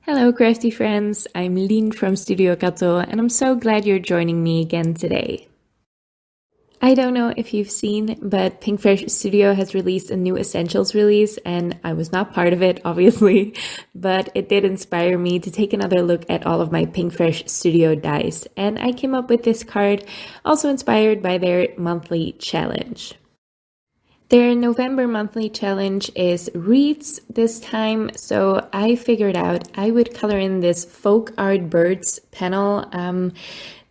Hello crafty friends, I'm Lien from Studio Kato and I'm so glad you're joining me again today. I don't know if you've seen, but Pinkfresh Studio has released a new Essentials release and I was not part of it, obviously, but it did inspire me to take another look at all of my Pinkfresh Studio dies, and I came up with this card, also inspired by their monthly challenge. Their November monthly challenge is Wreaths this time, so I figured out I would color in this folk art birds panel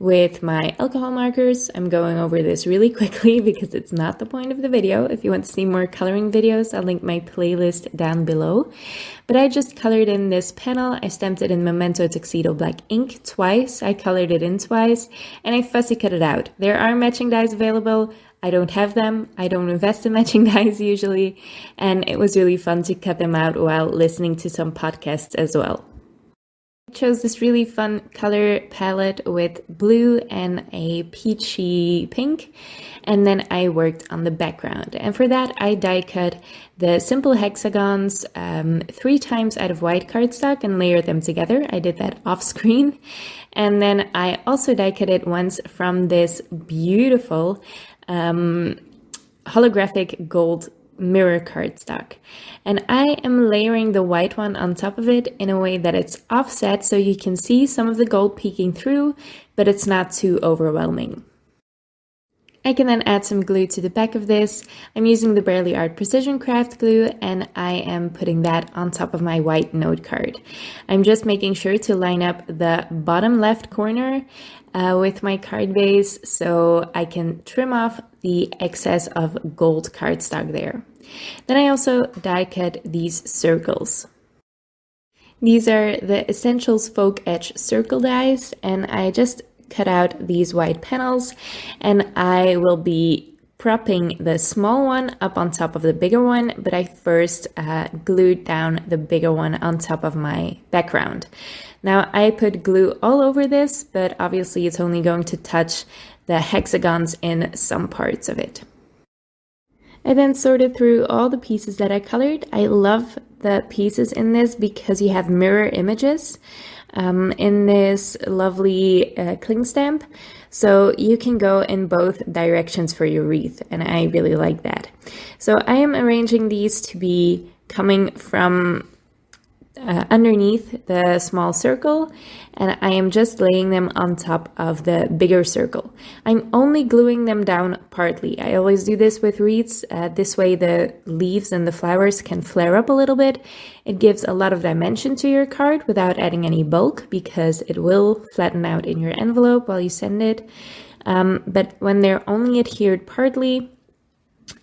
with my alcohol markers. I'm going over this really quickly because it's not the point of the video. If you want to see more coloring videos, I'll link my playlist down below. But I just colored in this panel. I stamped it in Memento Tuxedo black ink twice. I colored it in twice and I fussy cut it out. There are matching dies available. I don't have them. I don't invest in matching dies usually. And it was really fun to cut them out while listening to some podcasts as well. I chose this really fun color palette with blue and a peachy pink. And then I worked on the background. And for that, I die cut the simple hexagons 3 times out of white cardstock and layered them together. I did that off screen. And then I also die cut it once from this beautiful holographic gold mirror cardstock, and I am layering the white one on top of it in a way that it's offset so you can see some of the gold peeking through, but it's not too overwhelming. I can then add some glue to the back of this. I'm using the Barely Art Precision Craft glue and I am putting that on top of my white note card. I'm just making sure to line up the bottom left corner with my card base so I can trim off the excess of gold cardstock there. Then I also die cut these circles. These are the Essentials Folk Edge circle dies, and I just cut out these white panels and I will be propping the small one up on top of the bigger one, but I first glued down the bigger one on top of my background. Now I put glue all over this, but obviously it's only going to touch the hexagons in some parts of it. I then sorted through all the pieces that I colored. I love the pieces in this because you have mirror images in this lovely cling stamp. So you can go in both directions for your wreath, and I really like that. So I am arranging these to be coming from underneath the small circle, and I am just laying them on top of the bigger circle. I'm only gluing them down partly. I always do this with wreaths. This way the leaves and the flowers can flare up a little bit. It gives a lot of dimension to your card without adding any bulk because it will flatten out in your envelope while you send it. But when they're only adhered partly,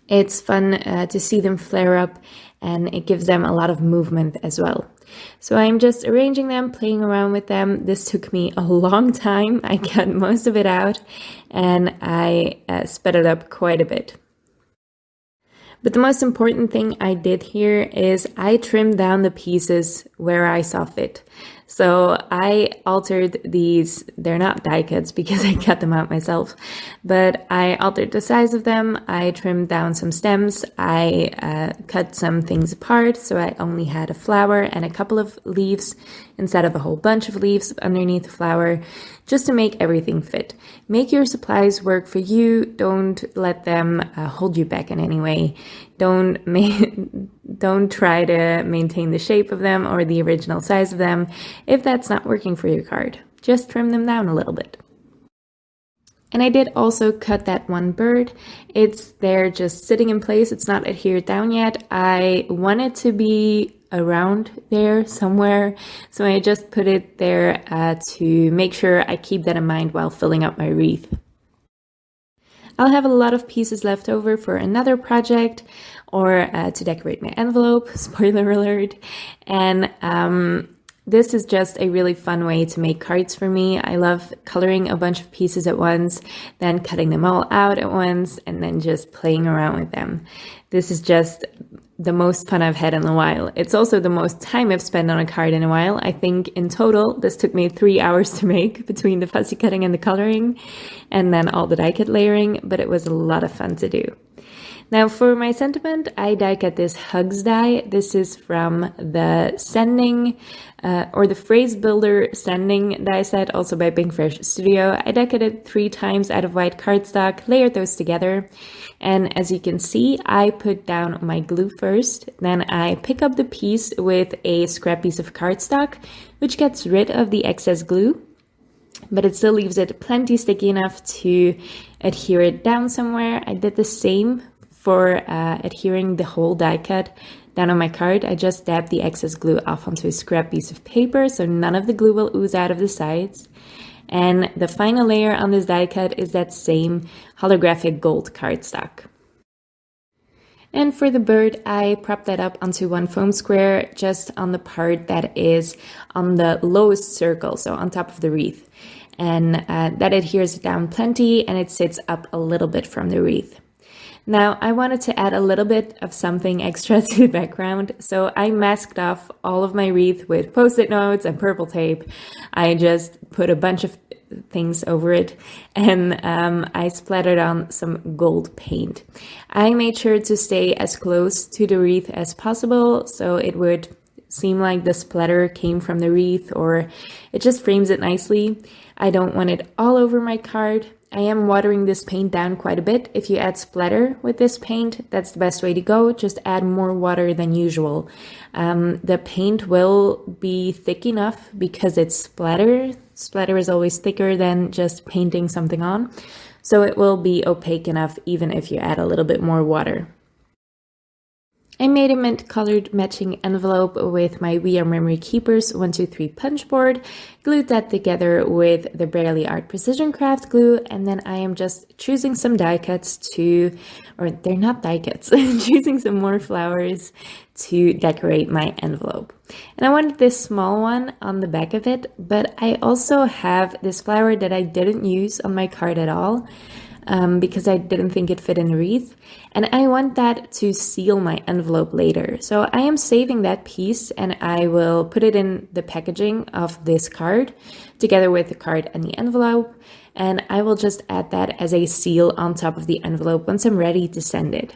it's fun to see them flare up, and it gives them a lot of movement as well. So I'm just arranging them, playing around with them. This took me a long time. I cut most of it out and I sped it up quite a bit. But the most important thing I did here is I trimmed down the pieces where I saw fit. So I altered these, they're not die cuts because I cut them out myself, but I altered the size of them. I trimmed down some stems. I cut some things apart, so I only had a flower and a couple of leaves instead of a whole bunch of leaves underneath the flower, just to make everything fit. Make your supplies work for you. Don't let them hold you back in any way. Don't try to maintain the shape of them or the original size of them if that's not working for your card. Just trim them down a little bit. And I did also cut that one bird. It's there just sitting in place. It's not adhered down yet. I want it to be around there somewhere, so I just put it there to make sure I keep that in mind while filling up my wreath. I'll have a lot of pieces left over for another project or to decorate my envelope, spoiler alert, and this is just a really fun way to make cards for me. I love coloring a bunch of pieces at once, then cutting them all out at once, and then just playing around with them. This is just the most fun I've had in a while. It's also the most time I've spent on a card in a while. I think in total, this took me 3 hours to make between the fussy cutting and the coloring, and then all the die cut layering, but it was a lot of fun to do. Now for my sentiment, I die cut this Hugs die. This is from the Sending or the Phrase Builder Sending die set, also by Pinkfresh Studio. I die cut it 3 times out of white cardstock, layered those together. And as you can see, I put down my glue first, then I pick up the piece with a scrap piece of cardstock, which gets rid of the excess glue, but it still leaves it plenty sticky enough to adhere it down somewhere. I did the same for adhering the whole die cut down on my card. I just dabbed the excess glue off onto a scrap piece of paper so none of the glue will ooze out of the sides. And the final layer on this die cut is that same holographic gold cardstock. And for the bird, I propped that up onto one foam square just on the part that is on the lowest circle, so on top of the wreath. And that adheres down plenty and it sits up a little bit from the wreath. Now, I wanted to add a little bit of something extra to the background, so I masked off all of my wreath with Post-it notes and purple tape. I just put a bunch of things over it, and I splattered on some gold paint. I made sure to stay as close to the wreath as possible, so it would seem like the splatter came from the wreath, or it just frames it nicely. I don't want it all over my card. I am watering this paint down quite a bit. If you add splatter with this paint, that's the best way to go. Just add more water than usual. The paint will be thick enough because it's splatter. Splatter is always thicker than just painting something on. So it will be opaque enough even if you add a little bit more water. I made a mint colored matching envelope with my We Are Memory Keepers 123 punch board, glued that together with the Barely Art Precision Craft glue, and then I am just choosing some die cuts or they're not die cuts, choosing some more flowers to decorate my envelope. And I wanted this small one on the back of it, but I also have this flower that I didn't use on my card at all. Because I didn't think it fit in the wreath, and I want that to seal my envelope later. So I am saving that piece and I will put it in the packaging of this card together with the card and the envelope, and I will just add that as a seal on top of the envelope once I'm ready to send it.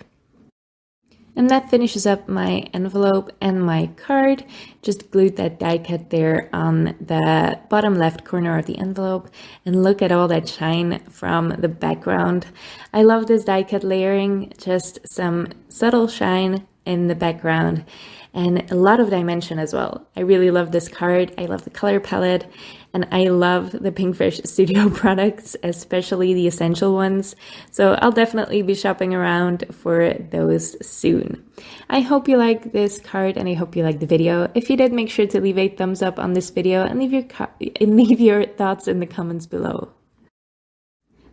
And that finishes up my envelope and my card. Just glued that die cut there on the bottom left corner of the envelope. And look at all that shine from the background. I love this die cut layering, just some subtle shine in the background and a lot of dimension as well. I really love this card. I love the color palette, and I love the Pinkfresh Studio products, especially the essential ones. So I'll definitely be shopping around for those soon. I hope you like this card and I hope you liked the video. If you did, make sure to leave a thumbs up on this video and leave your thoughts in the comments below.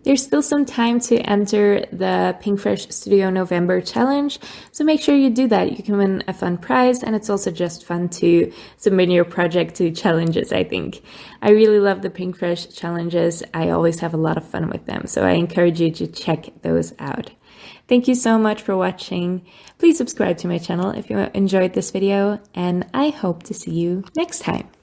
There's still some time to enter the Pinkfresh Studio November challenge, so make sure you do that. You can win a fun prize, and it's also just fun to submit your project to challenges, I think. I really love the Pinkfresh challenges. I always have a lot of fun with them, so I encourage you to check those out. Thank you so much for watching. Please subscribe to my channel if you enjoyed this video, and I hope to see you next time.